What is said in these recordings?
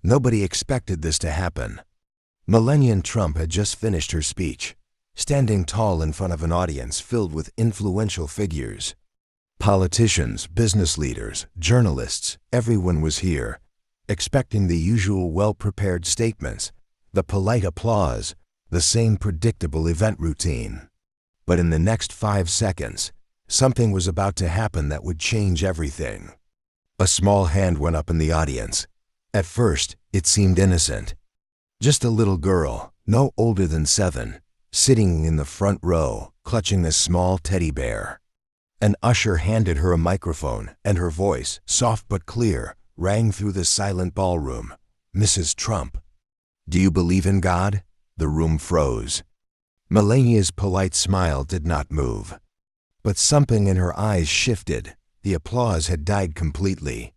Nobody expected this to happen. Melania Trump had just finished her speech, standing tall in front of an audience filled with influential figures. Politicians, business leaders, journalists, everyone was here, expecting the usual well-prepared statements, the polite applause, the same predictable event routine. But in the next 5 seconds, something was about to happen that would change everything. A small hand went up in the audience. At first, it seemed innocent. Just a little girl, no older than 7, sitting in the front row, clutching a small teddy bear. An usher handed her a microphone, and her voice, soft but clear, rang through the silent ballroom. "Mrs. Trump, do you believe in God?" The room froze. Melania's polite smile did not move. But something in her eyes shifted. The applause had died completely.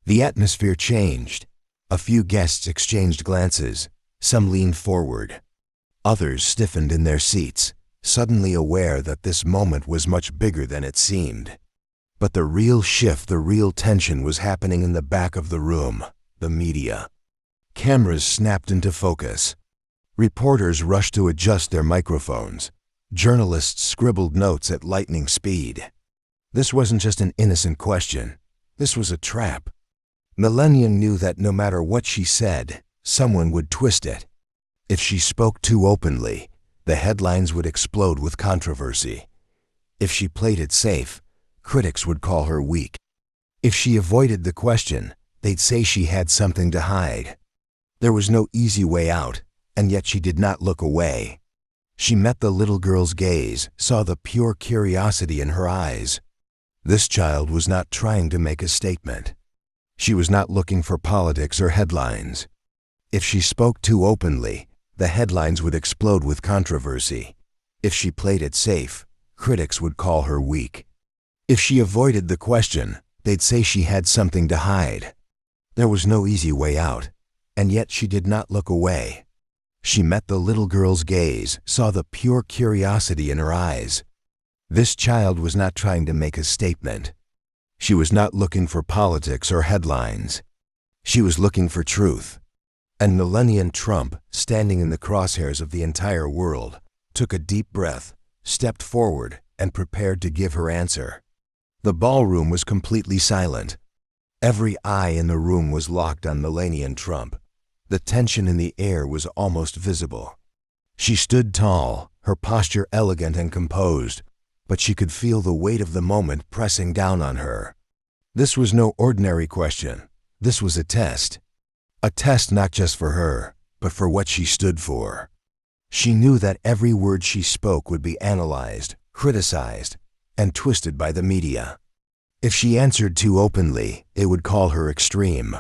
The atmosphere changed. A few guests exchanged glances. Some leaned forward. Others stiffened in their seats, suddenly aware that this moment was much bigger than it seemed. But the real shift, the real tension was happening in the back of the room, the media. Cameras snapped into focus. Reporters rushed to adjust their microphones. Journalists scribbled notes at lightning speed. This wasn't just an innocent question. This was a trap. Melania knew that no matter what she said, someone would twist it. If she spoke too openly, the headlines would explode with controversy. If she played it safe, critics would call her weak. If she avoided the question, they'd say she had something to hide. There was no easy way out, and yet she did not look away. She met the little girl's gaze, saw the pure curiosity in her eyes. This child was not trying to make a statement. She was not looking for politics or headlines. If she spoke too openly, the headlines would explode with controversy. If she played it safe, critics would call her weak. If she avoided the question, they'd say she had something to hide. There was no easy way out, and yet she did not look away. She met the little girl's gaze, saw the pure curiosity in her eyes. This child was not trying to make a statement. She was not looking for politics or headlines. She was looking for truth. And Melania Trump, standing in the crosshairs of the entire world, took a deep breath, stepped forward, and prepared to give her answer. The ballroom was completely silent. Every eye in the room was locked on Melania Trump. The tension in the air was almost visible. She stood tall, her posture elegant and composed, but she could feel the weight of the moment pressing down on her. This was no ordinary question. This was a test. A test not just for her, but for what she stood for. She knew that every word she spoke would be analyzed, criticized, and twisted by the media. If she answered too openly, they would call her extreme.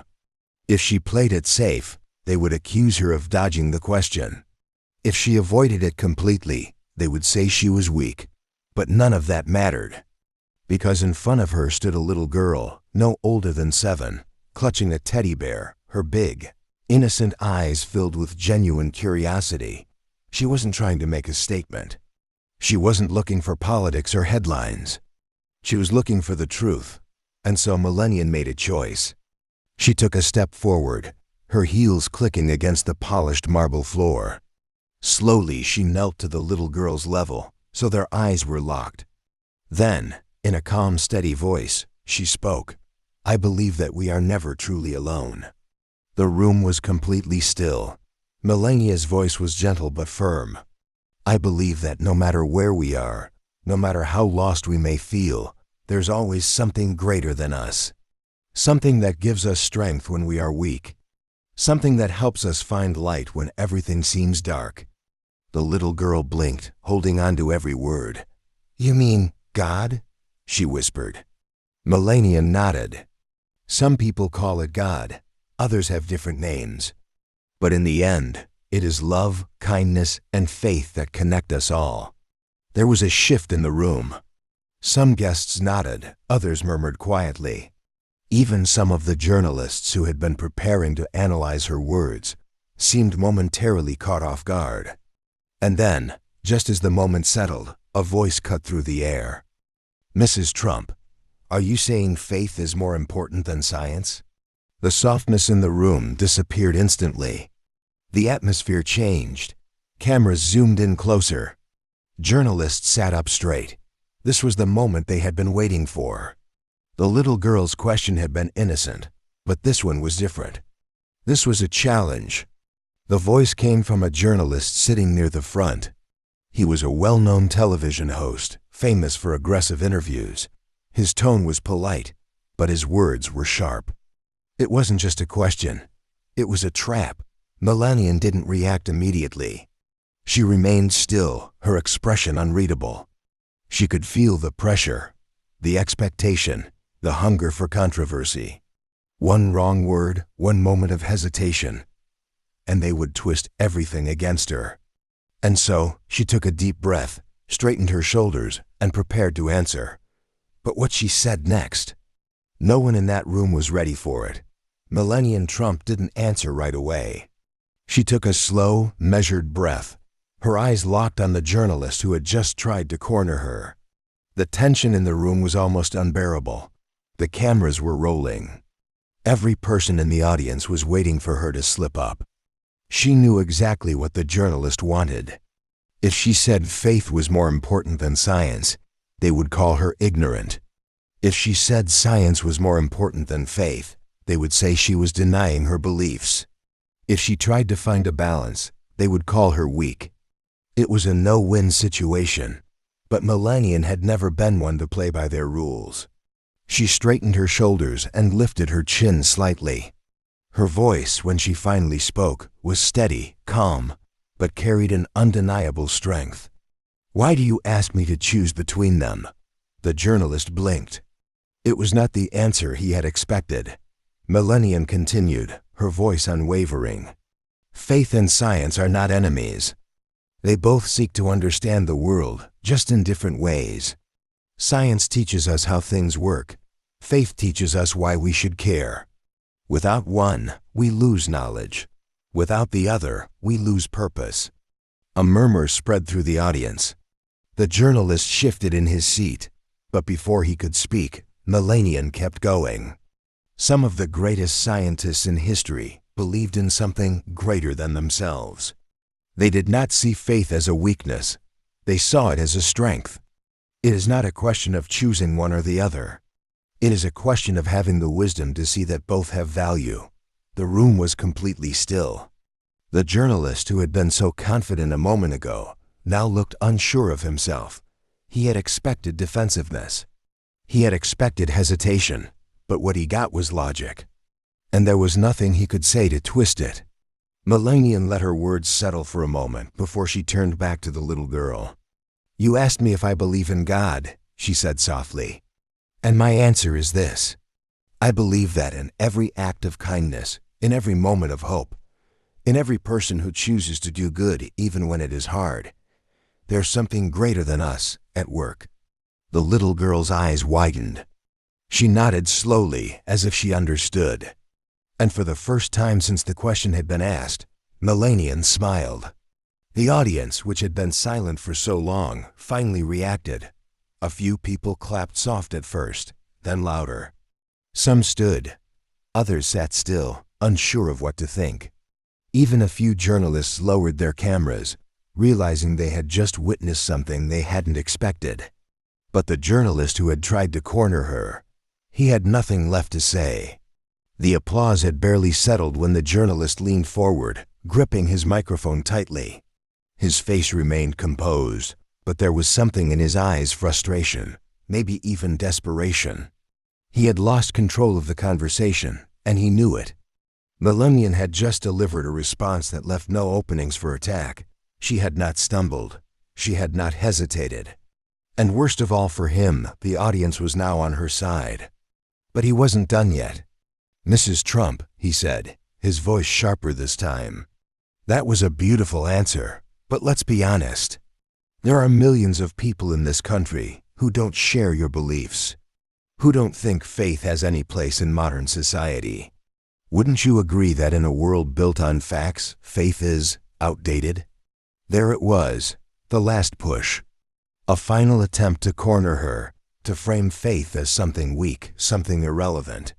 If she played it safe, they would accuse her of dodging the question. If she avoided it completely, they would say she was weak. But none of that mattered. Because in front of her stood a little girl, no older than 7, clutching a teddy bear, her big, innocent eyes filled with genuine curiosity. She wasn't trying to make a statement. She wasn't looking for politics or headlines. She was looking for the truth. And so Melania made a choice. She took a step forward, her heels clicking against the polished marble floor. Slowly, she knelt to the little girl's level, so their eyes were locked. Then, in a calm, steady voice, she spoke. "I believe that we are never truly alone." The room was completely still. Melania's voice was gentle but firm. "I believe that no matter where we are, no matter how lost we may feel, there's always something greater than us. Something that gives us strength when we are weak. Something that helps us find light when everything seems dark." The little girl blinked, holding on to every word. "You mean God?" she whispered. Melania nodded. "Some people call it God. Others have different names. But in the end, it is love, kindness, and faith that connect us all." There was a shift in the room. Some guests nodded, others murmured quietly. Even some of the journalists who had been preparing to analyze her words seemed momentarily caught off guard. And then, just as the moment settled, a voice cut through the air. "Mrs. Trump, are you saying faith is more important than science?" The softness in the room disappeared instantly. The atmosphere changed. Cameras zoomed in closer. Journalists sat up straight. This was the moment they had been waiting for. The little girl's question had been innocent, but this one was different. This was a challenge. The voice came from a journalist sitting near the front. He was a well-known television host, famous for aggressive interviews. His tone was polite, but his words were sharp. It wasn't just a question. It was a trap. Melania didn't react immediately. She remained still, her expression unreadable. She could feel the pressure, the expectation, the hunger for controversy. One wrong word, one moment of hesitation, and they would twist everything against her. And so, she took a deep breath, straightened her shoulders, and prepared to answer. But what she said next? No one in that room was ready for it. Melania Trump didn't answer right away. She took a slow, measured breath. Her eyes locked on the journalist who had just tried to corner her. The tension in the room was almost unbearable. The cameras were rolling. Every person in the audience was waiting for her to slip up. She knew exactly what the journalist wanted. If she said faith was more important than science, they would call her ignorant. If she said science was more important than faith, they would say she was denying her beliefs. If she tried to find a balance, they would call her weak. It was a no-win situation, but Melania had never been one to play by their rules. She straightened her shoulders and lifted her chin slightly. Her voice, when she finally spoke, was steady, calm, but carried an undeniable strength. "Why do you ask me to choose between them?" The journalist blinked. It was not the answer he had expected. Melania continued, her voice unwavering. "Faith and science are not enemies. They both seek to understand the world, just in different ways. Science teaches us how things work. Faith teaches us why we should care. Without one, we lose knowledge. Without the other, we lose purpose." A murmur spread through the audience. The journalist shifted in his seat, but before he could speak, Melania kept going. Some of the greatest scientists in history believed in something greater than themselves. They did not see faith as a weakness. They saw it as a strength. It is not a question of choosing one or the other. It is a question of having the wisdom to see that both have value. The room was completely still. The journalist who had been so confident a moment ago now looked unsure of himself. He had expected defensiveness. He had expected hesitation, but what he got was logic. And there was nothing he could say to twist it. Melania let her words settle for a moment before she turned back to the little girl. "You asked me if I believe in God," she said softly. "And my answer is this. I believe that in every act of kindness, in every moment of hope, in every person who chooses to do good even when it is hard, there's something greater than us at work." The little girl's eyes widened. She nodded slowly as if she understood. And for the first time since the question had been asked, Melania smiled. The audience, which had been silent for so long, finally reacted. A few people clapped soft at first, then louder. Some stood. Others sat still, unsure of what to think. Even a few journalists lowered their cameras, realizing they had just witnessed something they hadn't expected. But the journalist who had tried to corner her, he had nothing left to say. The applause had barely settled when the journalist leaned forward, gripping his microphone tightly. His face remained composed, but there was something in his eyes: frustration, maybe even desperation. He had lost control of the conversation, and he knew it. Melania had just delivered a response that left no openings for attack. She had not stumbled. She had not hesitated. And worst of all for him, the audience was now on her side. But he wasn't done yet. "Mrs. Trump," he said, his voice sharper this time. "That was a beautiful answer, but let's be honest. There are millions of people in this country who don't share your beliefs, who don't think faith has any place in modern society. Wouldn't you agree that in a world built on facts, faith is outdated?" There it was, the last push. A final attempt to corner her, to frame faith as something weak, something irrelevant.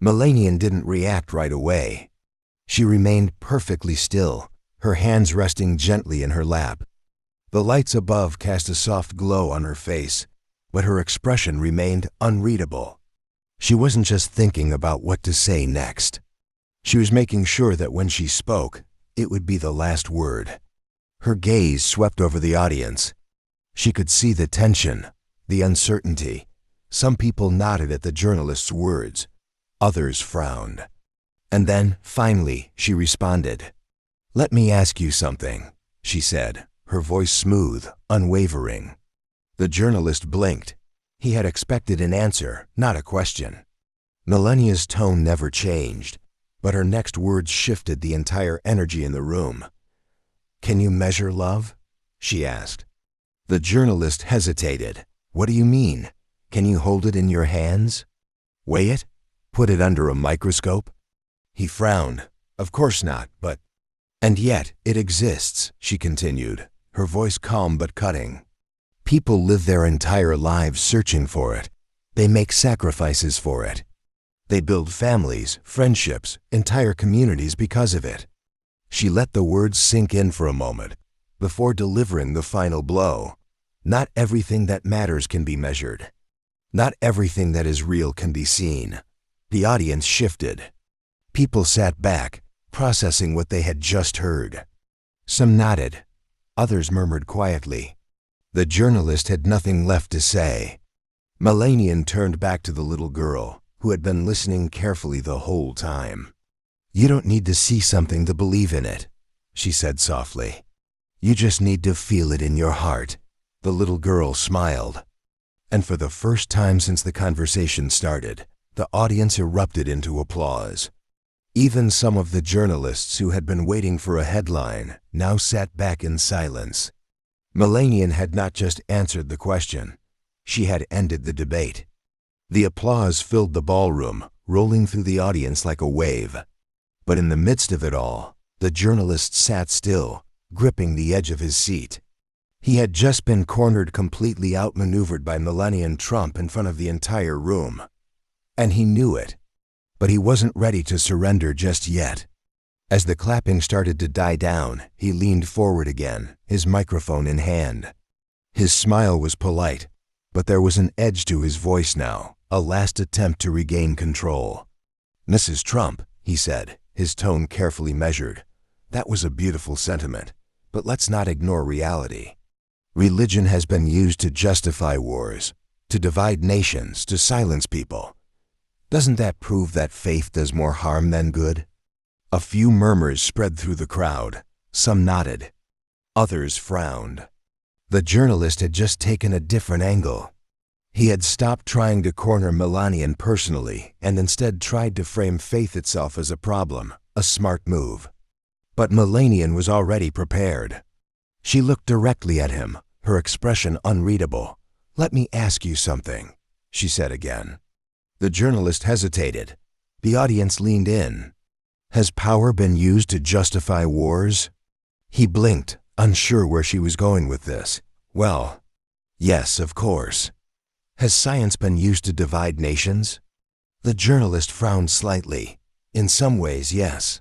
Melania didn't react right away. She remained perfectly still, her hands resting gently in her lap. The lights above cast a soft glow on her face, but her expression remained unreadable. She wasn't just thinking about what to say next. She was making sure that when she spoke, it would be the last word. Her gaze swept over the audience. She could see the tension, the uncertainty. Some people nodded at the journalist's words. Others frowned. And then, finally, she responded. "Let me ask you something," she said, her voice smooth, unwavering. The journalist blinked. He had expected an answer, not a question. Melania's tone never changed, but her next words shifted the entire energy in the room. "Can you measure love?" she asked. The journalist hesitated. "What do you mean? Can you hold it in your hands? Weigh it? Put it under a microscope?" He frowned. "Of course not, but—" "And yet, it exists," she continued, her voice calm but cutting. "People live their entire lives searching for it. They make sacrifices for it. They build families, friendships, entire communities because of it." She let the words sink in for a moment before delivering the final blow. Not everything that matters can be measured. Not everything that is real can be seen. The audience shifted. People sat back, processing what they had just heard. Some nodded. Others murmured quietly. The journalist had nothing left to say. Melania turned back to the little girl, who had been listening carefully the whole time. "You don't need to see something to believe in it," she said softly. "You just need to feel it in your heart." The little girl smiled. And for the first time since the conversation started, the audience erupted into applause. Even some of the journalists who had been waiting for a headline now sat back in silence. Melania had not just answered the question. She had ended the debate. The applause filled the ballroom, rolling through the audience like a wave. But in the midst of it all, the journalist sat still, gripping the edge of his seat. He had just been cornered, completely outmaneuvered by Melania Trump in front of the entire room. And he knew it. But he wasn't ready to surrender just yet. As the clapping started to die down, he leaned forward again, his microphone in hand. His smile was polite, but there was an edge to his voice now, a last attempt to regain control. "Mrs. Trump," he said, his tone carefully measured, "that was a beautiful sentiment, but let's not ignore reality. Religion has been used to justify wars, to divide nations, to silence people. Doesn't that prove that faith does more harm than good?" A few murmurs spread through the crowd. Some nodded. Others frowned. The journalist had just taken a different angle. He had stopped trying to corner Melania personally and instead tried to frame faith itself as a problem, a smart move. But Melania was already prepared. She looked directly at him, her expression unreadable. "Let me ask you something," she said again. The journalist hesitated. The audience leaned in. "Has power been used to justify wars?" He blinked, unsure where she was going with this. "Well, yes, of course." "Has science been used to divide nations?" The journalist frowned slightly. "In some ways, yes."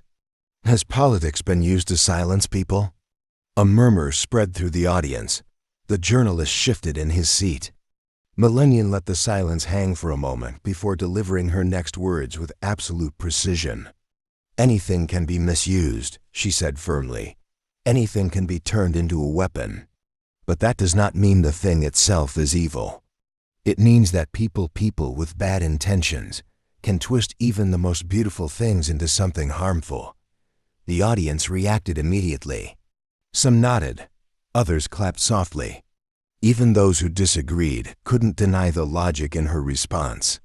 "Has politics been used to silence people?" A murmur spread through the audience. The journalist shifted in his seat. Melania let the silence hang for a moment before delivering her next words with absolute precision. "Anything can be misused," she said firmly. "Anything can be turned into a weapon. But that does not mean the thing itself is evil. It means that people with bad intentions can twist even the most beautiful things into something harmful." The audience reacted immediately. Some nodded. Others clapped softly. Even those who disagreed couldn't deny the logic in her response.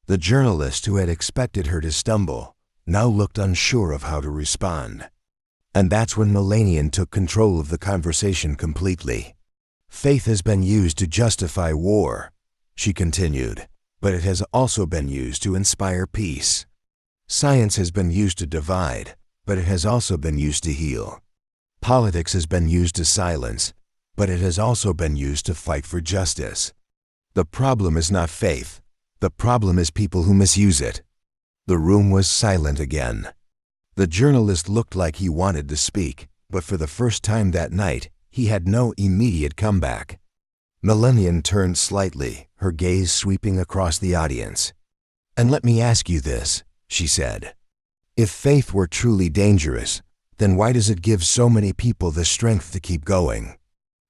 The journalist, who had expected her to stumble, now looked unsure of how to respond. And that's when Melania took control of the conversation completely. "Faith has been used to justify war," she continued, "but it has also been used to inspire peace. Science has been used to divide, but it has also been used to heal. Politics has been used to silence, but it has also been used to fight for justice. The problem is not faith. The problem is people who misuse it." The room was silent again. The journalist looked like he wanted to speak, but for the first time that night, he had no immediate comeback. Melania turned slightly, her gaze sweeping across the audience. "And let me ask you this," she said. "If faith were truly dangerous, then why does it give so many people the strength to keep going?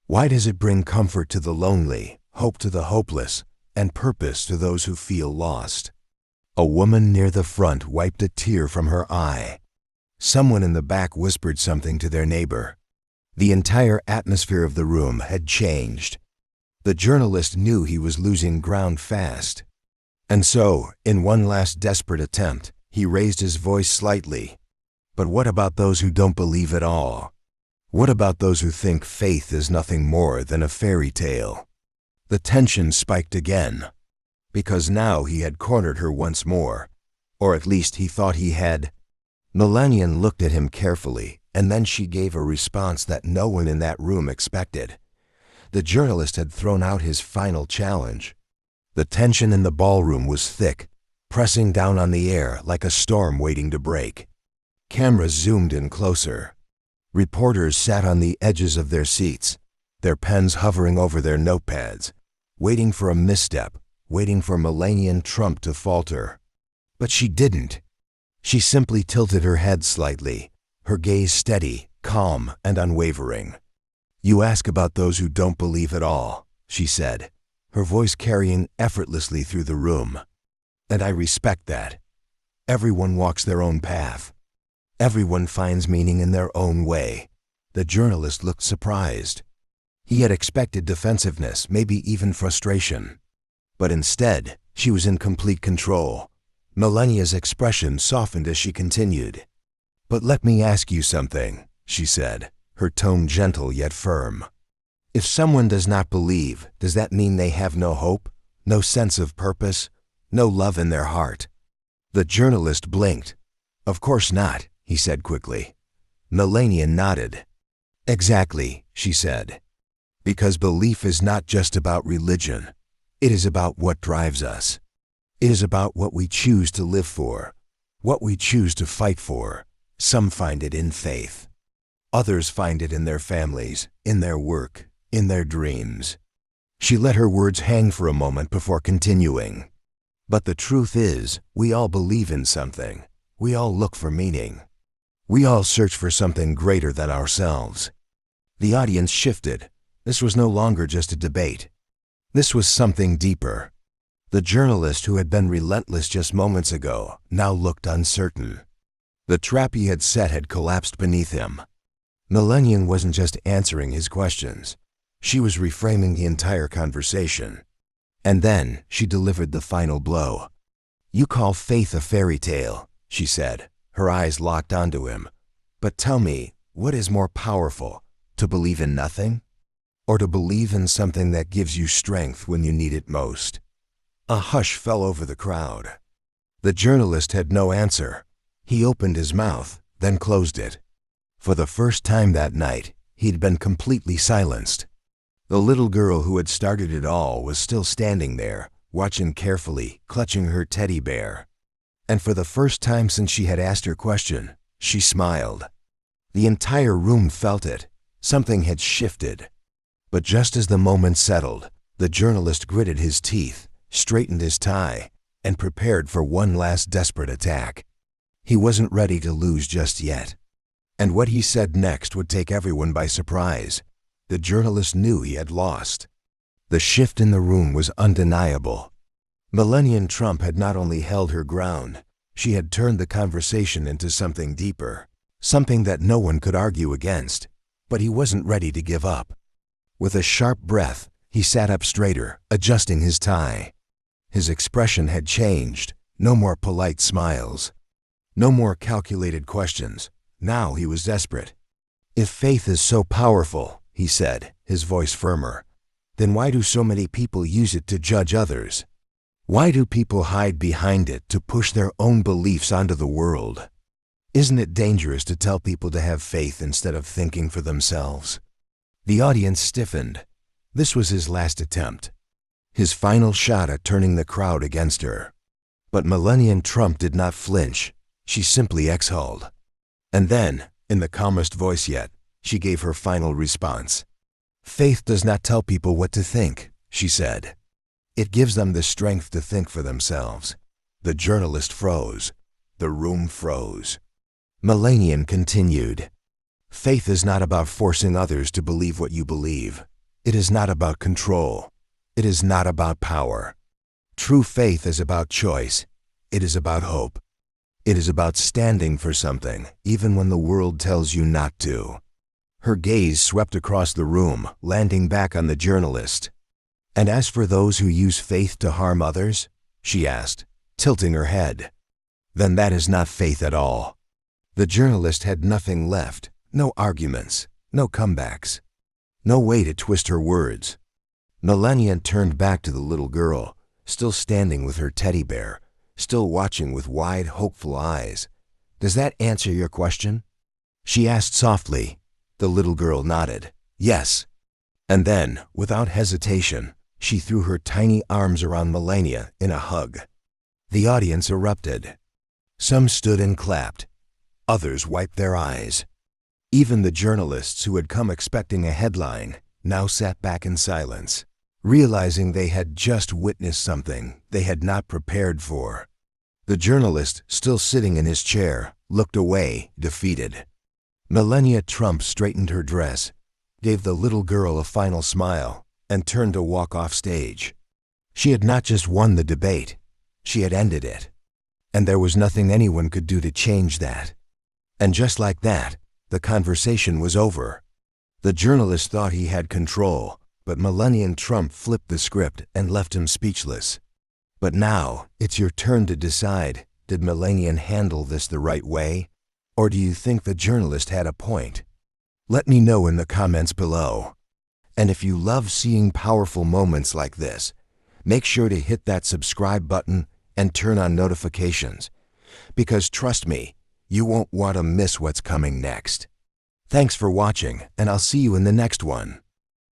Why does it bring comfort to the lonely, hope to the hopeless, and purpose to those who feel lost?" A woman near the front wiped a tear from her eye. Someone in the back whispered something to their neighbor. The entire atmosphere of the room had changed. The journalist knew he was losing ground fast. And so, in one last desperate attempt, he raised his voice slightly. "But what about those who don't believe at all? What about those who think faith is nothing more than a fairy tale?" The tension spiked again, because now he had cornered her once more, or at least he thought he had. Melania looked at him carefully, and then she gave a response that no one in that room expected. The journalist had thrown out his final challenge. The tension in the ballroom was thick, pressing down on the air like a storm waiting to break. Cameras zoomed in closer. Reporters sat on the edges of their seats, their pens hovering over their notepads, waiting for a misstep, waiting for Melania Trump to falter. But she didn't. She simply tilted her head slightly, her gaze steady, calm, and unwavering. "You ask about those who don't believe at all," she said, her voice carrying effortlessly through the room. "And I respect that. Everyone walks their own path. Everyone finds meaning in their own way." The journalist looked surprised. He had expected defensiveness, maybe even frustration. But instead, she was in complete control. Melania's expression softened as she continued. "But let me ask you something," she said, her tone gentle yet firm. "If someone does not believe, does that mean they have no hope, no sense of purpose, no love in their heart?" The journalist blinked. "Of course not," he said quickly. Melania nodded. "Exactly," she said. "Because belief is not just about religion. It is about what drives us. It is about what we choose to live for, what we choose to fight for. Some find it in faith. Others find it in their families, in their work, in their dreams." She let her words hang for a moment before continuing. "But the truth is, we all believe in something. We all look for meaning. We all search for something greater than ourselves." The audience shifted. This was no longer just a debate. This was something deeper. The journalist who had been relentless just moments ago now looked uncertain. The trap he had set had collapsed beneath him. Melania wasn't just answering his questions. She was reframing the entire conversation. And then she delivered the final blow. "You call faith a fairy tale," she said, her eyes locked onto him. "But tell me, what is more powerful, to believe in nothing, or to believe in something that gives you strength when you need it most?" A hush fell over the crowd. The journalist had no answer. He opened his mouth, then closed it. For the first time that night, he'd been completely silenced. The little girl who had started it all was still standing there, watching carefully, clutching her teddy bear. And for the first time since she had asked her question, she smiled. The entire room felt it. Something had shifted. But just as the moment settled, the journalist gritted his teeth, straightened his tie, and prepared for one last desperate attack. He wasn't ready to lose just yet. And what he said next would take everyone by surprise. The journalist knew he had lost. The shift in the room was undeniable. Melania Trump had not only held her ground, she had turned the conversation into something deeper, something that no one could argue against. But he wasn't ready to give up. With a sharp breath, he sat up straighter, adjusting his tie. His expression had changed. No more polite smiles. No more calculated questions. Now he was desperate. "If faith is so powerful," he said, his voice firmer, "then why do so many people use it to judge others? Why do people hide behind it to push their own beliefs onto the world? Isn't it dangerous to tell people to have faith instead of thinking for themselves?" The audience stiffened. This was his last attempt. His final shot at turning the crowd against her. But Melania Trump did not flinch. She simply exhaled. And then, in the calmest voice yet, she gave her final response. "Faith does not tell people what to think," she said. "It gives them the strength to think for themselves." The journalist froze. The room froze. Melania continued. "Faith is not about forcing others to believe what you believe. It is not about control. It is not about power. True faith is about choice. It is about hope. It is about standing for something, even when the world tells you not to." Her gaze swept across the room, landing back on the journalist. "And as for those who use faith to harm others?" she asked, tilting her head. "Then that is not faith at all." The journalist had nothing left, no arguments, no comebacks, no way to twist her words. Melania turned back to the little girl, still standing with her teddy bear, still watching with wide, hopeful eyes. "Does that answer your question?" she asked softly. The little girl nodded. "Yes." And then, without hesitation, she threw her tiny arms around Melania in a hug. The audience erupted. Some stood and clapped. Others wiped their eyes. Even the journalists who had come expecting a headline now sat back in silence, realizing they had just witnessed something they had not prepared for. The journalist, still sitting in his chair, looked away, defeated. Melania Trump straightened her dress, gave the little girl a final smile, and turned to walk off stage. She had not just won the debate, she had ended it. And there was nothing anyone could do to change that. And just like that, the conversation was over. The journalist thought he had control, but Melania Trump flipped the script and left him speechless. But now, it's your turn to decide, did Melania handle this the right way? Or do you think the journalist had a point? Let me know in the comments below. And if you love seeing powerful moments like this, make sure to hit that subscribe button and turn on notifications. Because trust me, you won't want to miss what's coming next. Thanks for watching, and I'll see you in the next one.